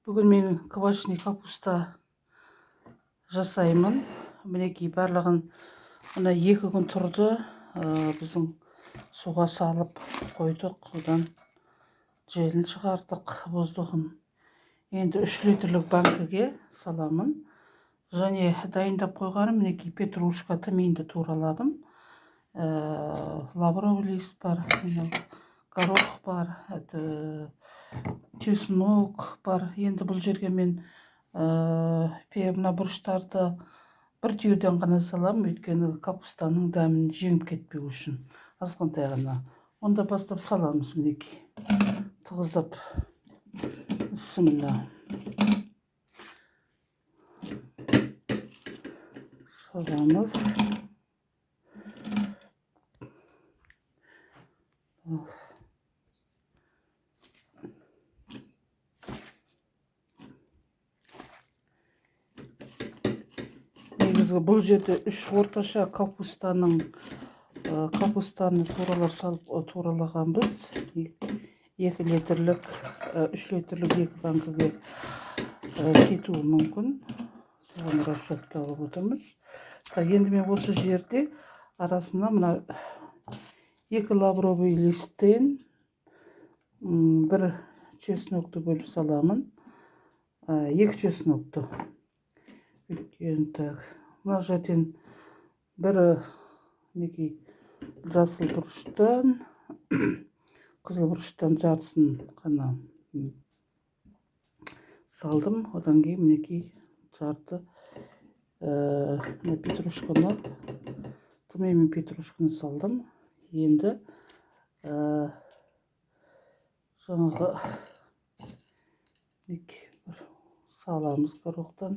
Бүгін мен квашеный капуста жасаймын. Мінекей барлығын мына 2 күн тұрды. Біздің суға салып қойдық. Одан желін шығардық, воздухын. Енді 3 литрлік банкіге саламын. Және дайындап қойғаным мінекей петрушка тминді тураладым. Лавровый лист бар, горох бар, чеснок бар. Енді бұл жерге мен мына бұрыштарды бір түйеден ғана салам, өйткені капустаның дәмін жеңіп кетпеу үшін. Азғантай ғана. Онда бастап саламыз мінекей. Тығыздап. Бисмилла. Саламыз. Негізі бұл жерде 3 орташа капустаны туралағанбыз. 2 литрлік, 3 литрлік 2 банкіге кетуі мүмкін. Соған расчетталып отырмыз. Енді мен осы жерде арасына мына 2 лавровый листтен 1 чеснокты бөліп саламын. 2 чеснокты. Өйткені так. Мына жерден бір жасыл бұрыштан, қызыл бұрыштан жартысын ғана салдым. Одан кейін мінекей жарты петрушканы, тмин петрушканы салдым. Енді жаңағы саламыз горохтан.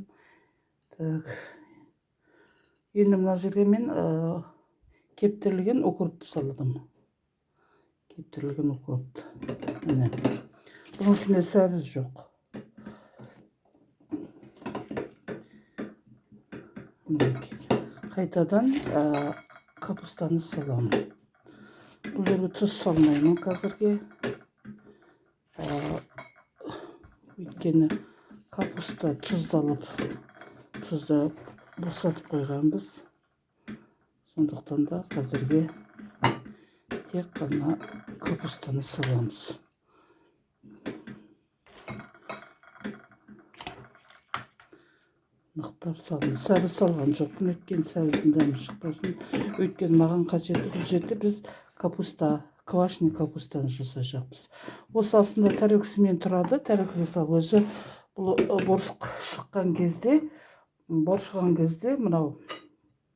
Енді мына жерге мен кептірілген укропты салдым. Кептірілген укропты. Бұның ішінде сәбіз жоқ. Қайтадан капустаны саламын. Бұл жерге тұз салмаймын қазірге. Өйткені капуста тұздалып, тұзда босатып қойғанбыз. Сондықтан да қазірге тек қана капустаны саламыз. Нықтап салдым. Сәбіз салған жоқпын, өйткені сәбіздің дәмі шықпасын. Өйткені маған қажеті бұл жерде біз квашеный капустаны жасайықпыз. Осы астында тарелкасымен тұрады. Тарелкаға салып өзі бұл борщ шыққан кезде, мынау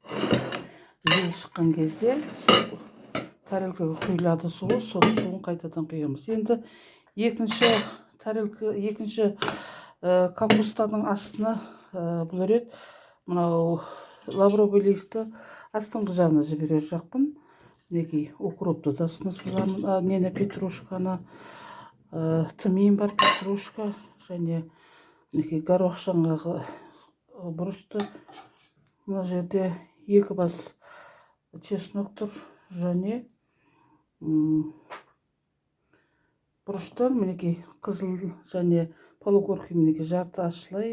жел шыққан кезде тарелкаға құйылады суы, соның суын қайтадан құямыз. Енді екінші капустаның астына бұл рет мынау лавровый листі астыңғы жағына жіберер жақпын. Мінекей укропты да астына саламын, петрушканы, тмин бар, петрушка, және горох жаңағы бұрышты. Мына жерде 2 бас чеснок тұр, және бұрыштан мінекей қызыл және полукорки мінекей жарты ашылай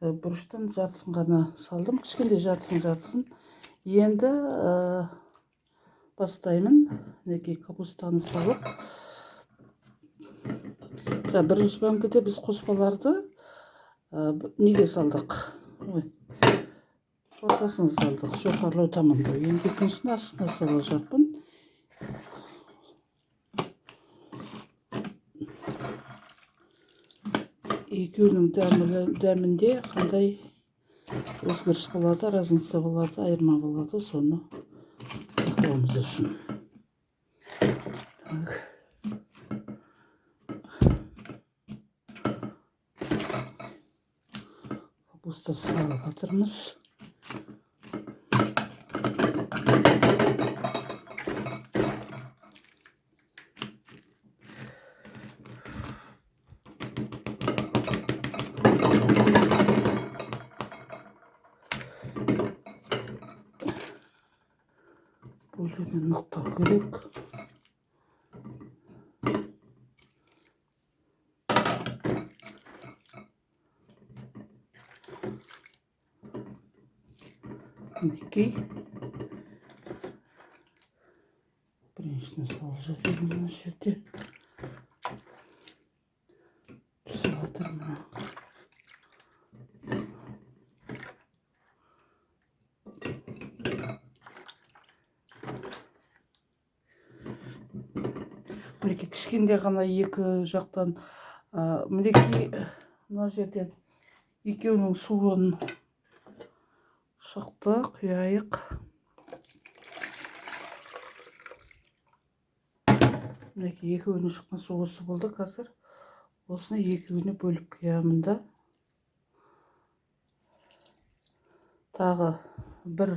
бұрыштан жартысын ғана салдым. Кішкенде жартысын. Енді бастаймын. Мінекей капустаны салып. Бірінші банкіде біз қоспаларды неге салдық? Ортасын салдық, жоғарлау тамында. Енді екіншісін астына сала жатпын. Екеуінің дәмінде қандай өзгеріс болады, разница болады, айырма болады, соны бақылауымыз үшін. Капуста салып жатырмыз. Бұл жерден нықтау керек. мінекей. Біріншісін салып жатырмын мына жерде. Түсіп жатыр мына. Мінекей кішкенде ғана екі жақтан мінекей мына жерден екеуінің суын шықты, құяйық. Мінекей екеуіне шыққан су осы болды. Қазір осыны екеуіне бөліп құямын да. Тағы бір